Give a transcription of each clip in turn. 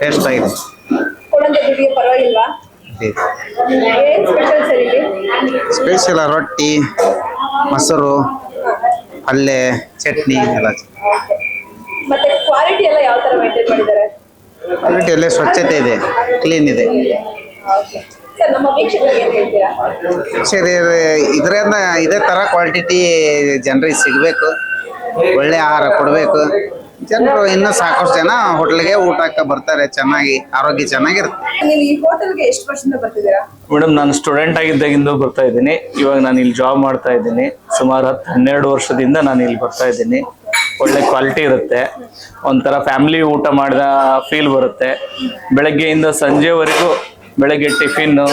Taste ಆಗಿದೆ. ಕೊಡಂತ ದುಡ್ಡಿಗೆ ಪರವಾಗಿಲ್ವಾ? ಏನ್ ಸ್ಪೆಷಲ್ ಸರ್ ಇಲ್ಲಿ? ಸ್ಪೆಷಲ್ ರೊಟ್ಟಿ, ಮೊಸರು, ಪಲ್ಯ, ಚಟ್ನಿ ಎಲ್ಲ. ಮತ್ತೆ ಕ್ವಾಲಿಟಿ ಎಲ್ಲ ಯಾವ ತರ ಮೇಂಟೈನ್ ಮಾಡಿದ್ದಾರೆ? ಕ್ವಾಲಿಟಿ ಎಲ್ಲ ಸ್ವಚ್ಛತೆ ಇದೆ, ಕ್ಲೀನ್ ಇದೆ. ಸರ್ ನಮ್ಮ ವೀಕ್ಷಕರಿಗೆ ಏನ್ ಹೇಳ್ತೀರಾ? ಸರಿ, ಇದರಿಂದ ಇದೇ ತರ ಕ್ವಾಲಿಟಿ ಜನರಿಗೆ ಸಿಗಬೇಕು, ಒಳ್ಳೆ ಆಹಾರ ಕೊಡಬೇಕು. ಜನರು ಇನ್ನೂ ಸಾಕಷ್ಟು ಜನ ಹೋಟ್ಲಿಗೆ ಊಟಕ್ಕೆ ಬರ್ತಾರೆ, ಚೆನ್ನಾಗಿ ಆರೋಗ್ಯ ಚೆನ್ನಾಗಿರುತ್ತೆ. ನೀವು ಈ ಹೋಟೆಲ್ಗೆ ಎಷ್ಟು ವರ್ಷದಿಂದ ಬರ್ತಿದ್ದೀರಾ? ಮೇಡಮ್, ನಾನು ಸ್ಟೂಡೆಂಟ್ ಆಗಿದ್ದಾಗಿಂದ ಬರ್ತಾ ಇದ್ದೀನಿ. ಇವಾಗ ನಾನು ಇಲ್ಲಿ ಜಾಬ್ ಮಾಡ್ತಾ ಇದ್ದೀನಿ. ಸುಮಾರು 12 ವರ್ಷದಿಂದ ನಾನು ಇಲ್ಲಿ ಬರ್ತಾ ಇದ್ದೀನಿ. ಒಳ್ಳೆ ಕ್ವಾಲಿಟಿ ಇರುತ್ತೆ, ಒಂಥರ ಫ್ಯಾಮಿಲಿ ಊಟ ಮಾಡಿದ ಫೀಲ್ ಬರುತ್ತೆ. ಬೆಳಗ್ಗೆಯಿಂದ ಸಂಜೆವರೆಗೂ ಬೆಳಗ್ಗೆ ಟಿಫಿನ್ನು,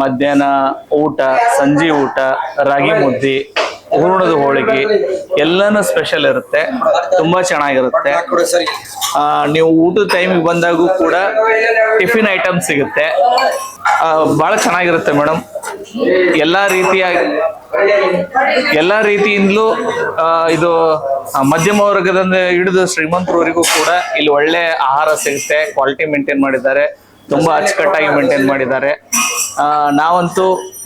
ಮಧ್ಯಾಹ್ನ ಊಟ, ಸಂಜೆ ಊಟ, ರಾಗಿ ಮುದ್ದೆ, ಹೂರಣದ ಹೋಳಿಗೆ ಎಲ್ಲಾನು ಸ್ಪೆಷಲ್ ಇರುತ್ತೆ. ತುಂಬಾ ಚೆನ್ನಾಗಿರುತ್ತೆ. ನೀವು ಊಟದ ಟೈಮಿಗೆ ಬಂದಾಗೂ ಕೂಡ ಟಿಫಿನ್ ಐಟಮ್ ಸಿಗುತ್ತೆ. ಬಹಳ ಚೆನ್ನಾಗಿರುತ್ತೆ ಮೇಡಮ್. ಎಲ್ಲಾ ರೀತಿಯಿಂದಲೂ ಇದು ಮಧ್ಯಮ ವರ್ಗದಿಂದ ಹಿಡಿದು ಶ್ರೀಮಂತರವರೆಗೂ ಕೂಡ ಇಲ್ಲಿ ಒಳ್ಳೆ ಆಹಾರ ಸಿಗುತ್ತೆ. ಕ್ವಾಲಿಟಿ ಮೇಂಟೈನ್ ಮಾಡಿದ್ದಾರೆ, ತುಂಬಾ ಅಚ್ಚುಕಟ್ಟಾಗಿ ಮೇಂಟೈನ್ ಮಾಡಿದ್ದಾರೆ.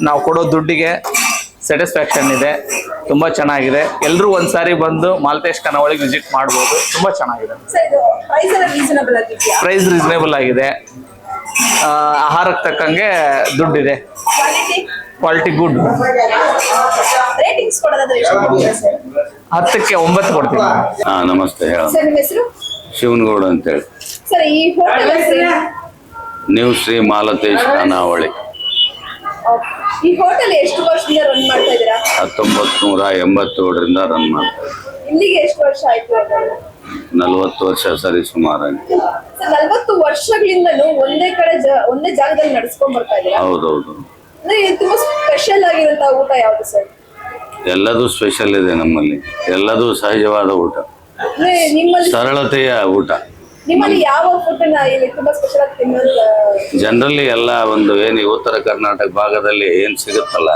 ನಾವು ಕೊಡೋ ದುಡ್ಡಿಗೆ ಸ್ಯಾಟಿಸ್ಫ್ಯಾಕ್ಷನ್ ಇದೆ, ತುಂಬಾ ಚೆನ್ನಾಗಿದೆ. ಎಲ್ಲರೂ ಒಂದ್ಸಾರಿ ಬಂದು ಮಾಲ್ತೇಶ್ ಖಾನಾವಳಿಗೆ ವಿಸಿಟ್ ಮಾಡ್ಬೋದು. ತುಂಬಾ ಚೆನ್ನಾಗಿದೆ. ಪ್ರೈಸ್ ರೀಸನೇಬಲ್ ಆಗಿದೆ, ಆಹಾರಕ್ಕೆ ತಕ್ಕಂಗೆ ದುಡ್ಡಿದೆ, ಕ್ವಾಲಿಟಿ ಗುಡ್. 10ಕ್ಕೆ 9 ಕೊಡ್ತೀನಿ. ನಮಸ್ತೆ. ಶಿವನಗೌಡ ಅಂತೇಳಿ. ನೀವು ಶ್ರೀ ಮಾಲತೇಶ್ ಖಾನಾವಳಿ. ಈ ಹೋಟೆಲ್ ಎಷ್ಟು ವರ್ಷದಿಂದ ರನ್ ಮಾಡ್ತಾ ಇದ್ದೀರಾ? 1987ರಿಂದ ರನ್ ಮಾಡ್ತಾ ಇದ್ದೀವಿ. ಇಲ್ಲಿಗೆ ಎಷ್ಟು ವರ್ಷ ಆಯ್ತು? 40 ವರ್ಷ ಸರಿ ಸುಮಾರಾಗಿ. 40 ವರ್ಷಗಳಿಂದಲೂ ಒಂದೇ ಜಾಗದಲ್ಲಿ ನಡೆಸ್ಕೊಂಡ್ ಬರ್ತಾ ಇದ್ದೀರಾ? ಹೌದೌದು. ಅಂದ್ರೆ ತುಂಬಾ ಸ್ಪೆಷಲ್ ಆಗಿರುವಂತ ಊಟ ಯಾವುದು ಸರ್? ಎಲ್ಲದೂ ಸ್ಪೆಷಲ್ ಇದೆ ನಮ್ಮಲ್ಲಿ. ಎಲ್ಲದೂ ಸಹಜವಾದ ಊಟ, ಸರಳತೆಯ ಊಟ. ನಿಮ್ಮಲ್ಲಿ ಯಾವ ಫುಡ್ ಇಲ್ಲಿ ತುಂಬಾ ಸ್ಪೆಷಲ್ ಆಗಿ ತಿನ್ನೋದು? ಜನರಲಿ ಎಲ್ಲ ಒಂದು ಏನು ಉತ್ತರ ಕರ್ನಾಟಕ ಭಾಗದಲ್ಲಿ ಏನ್ ಸಿಗುತ್ತಲ್ಲ,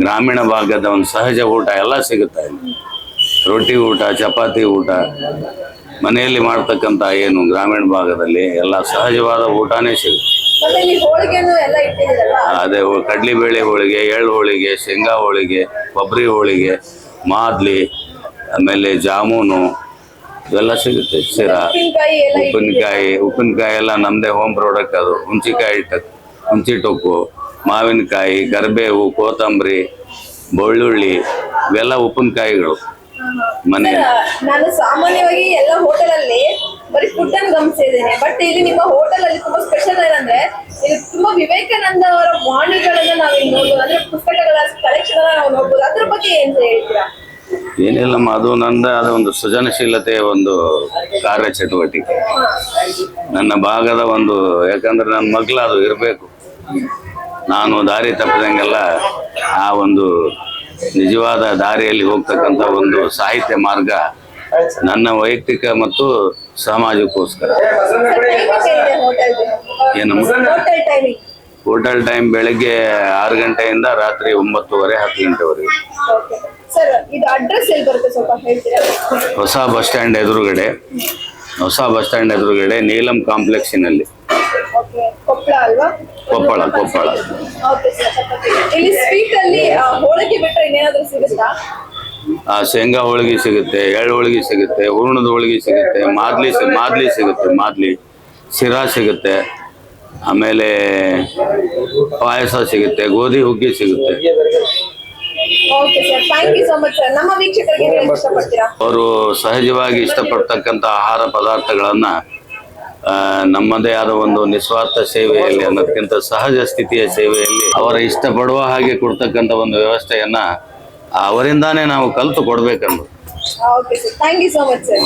ಗ್ರಾಮೀಣ ಭಾಗದ ಒಂದು ಸಹಜ ಊಟ ಎಲ್ಲ ಸಿಗುತ್ತೆ ಇಲ್ಲಿ. ರೊಟ್ಟಿ ಊಟ, ಚಪಾತಿ ಊಟ, ಮನೆಯಲ್ಲಿ ಮಾಡ್ತಕ್ಕಂಥ ಏನು ಗ್ರಾಮೀಣ ಭಾಗದಲ್ಲಿ ಎಲ್ಲ ಸಹಜವಾದ ಊಟನೇ ಸಿಗುತ್ತೆ. ಅದೇ ಕಡ್ಲಿಬೇಳೆ ಹೋಳಿಗೆ, ಎಳ್ಳು ಹೋಳಿಗೆ, ಶೇಂಗಾ ಹೋಳಿಗೆ, ಕೊಬ್ಬರಿ ಹೋಳಿಗೆ, ಮಾದ್ಲಿ, ಆಮೇಲೆ ಜಾಮೂನು ಇವೆಲ್ಲ ಸಿಗುತ್ತೆ. ಶಿರಾ, ಉಪ್ಪಿನಕಾಯಿ ಎಲ್ಲ ನಮ್ದೇ ಹೋಮ್ ಪ್ರಾಡಕ್ಟ್. ಅದು ಹುಂಚಿ ಟೊಕ್ಕು, ಮಾವಿನಕಾಯಿ, ಕರಿಬೇವು, ಕೊತ್ತಂಬರಿ, ಬೆಳ್ಳುಳ್ಳಿ ಇವೆಲ್ಲ ಉಪ್ಪಿನಕಾಯಿಗಳು ಮನೆ. ನಾನು ಸಾಮಾನ್ಯವಾಗಿ ಎಲ್ಲ ಹೋಟೆಲ್ ಅಲ್ಲಿ ಬರೀ ಫುಡ್ ಅನ್ನು ಗಮನಿಸಿದ್ದೇನೆ, ಬಟ್ ಇಲ್ಲಿ ನಿಮ್ಮ ಹೋಟೆಲ್ ಅಲ್ಲಿ ತುಂಬಾ ಸ್ಪೆಷಲ್ ಏನಂದ್ರೆ ಇಲ್ಲಿ ತುಂಬಾ ವಿವೇಕಾನಂದ ಅವರ ವಾಣಿಗಳನ್ನ ನಾವು ಇಲ್ಲಿ ನೋಡ್ಬೋದು. ಅಂದ್ರೆ ಪುಸ್ತಕಗಳ ಕಲೆಕ್ಷನ್ ನಾವು ನೋಡ್ಬೋದು. ಅದ್ರ ಬಗ್ಗೆ ಏನ್ ಹೇಳ್ತೀರಾ? ಏನಿಲ್ಲಮ್ಮ, ಅದು ಅದು ಒಂದು ಸೃಜನಶೀಲತೆಯ ಒಂದು ಕಾರ್ಯ ಚಟುವಟಿಕೆ. ನನ್ನ ಭಾಗದ ಒಂದು, ಯಾಕಂದ್ರೆ ನನ್ನ ಮಗ್ಳು ಅದು ಇರಬೇಕು. ನಾನು ದಾರಿ ತಪ್ಪದಂಗೆಲ್ಲ ಆ ಒಂದು ನಿಜವಾದ ದಾರಿಯಲ್ಲಿ ಹೋಗ್ತಕ್ಕಂಥ ಒಂದು ಸಾಹಿತ್ಯ ಮಾರ್ಗ ನನ್ನ ವೈಯಕ್ತಿಕ ಮತ್ತು ಸಮಾಜಕ್ಕೋಸ್ಕರ. ಏನಮ್ಮ? ಹೋಟೆಲ್ ಟೈಮ್ ಬೆಳಗ್ಗೆ 6 ಗಂಟೆಯಿಂದ ರಾತ್ರಿ 9:30, 10 ಗಂಟೆವರೆಗೆ. ಹೊಸ ಬಸ್ ಸ್ಟ್ಯಾಂಡ್ ಎದುರುಗಡೆ ನೀಲಂ ಕಾಂಪ್ಲೆಕ್ಸಿನಲ್ಲಿ. ಕೊಪ್ಪಳ. ಶೇಂಗಾ ಹೋಳಿಗೆ ಸಿಗುತ್ತೆ, ಎಳ್ಳು ಹೋಳಿಗೆ ಸಿಗುತ್ತೆ, ಹೂರಣದ ಹೋಳಿಗೆ ಸಿಗುತ್ತೆ, ಮಾದ್ಲಿ ಸಿಗುತ್ತೆ, ಶಿರಾ ಸಿಗುತ್ತೆ, ಆಮೇಲೆ ಪಾಯಸ ಸಿಗುತ್ತೆ, ಗೋಧಿ ಹುಗ್ಗಿ ಸಿಗುತ್ತೆ. ಅವರು ಸಹಜವಾಗಿ ಇಷ್ಟಪಡ್ತಕ್ಕಂಥ ಆಹಾರ ಪದಾರ್ಥಗಳನ್ನ ನಮ್ಮದೇ ಆದ ಒಂದು ನಿಸ್ವಾರ್ಥ ಸೇವೆಯಲ್ಲಿ ಅನ್ನೋದಕ್ಕಿಂತ ಸಹಜ ಸ್ಥಿತಿಯ ಸೇವೆಯಲ್ಲಿ ಅವರ ಇಷ್ಟಪಡುವ ಹಾಗೆ ಕೊಡ್ತಕ್ಕಂಥ ಒಂದು ವ್ಯವಸ್ಥೆಯನ್ನ ಅವರಿಂದಾನೇ ನಾವು ಕಲಿತು ಕೊಡ್ಬೇಕಂದು. Thank you so much sir.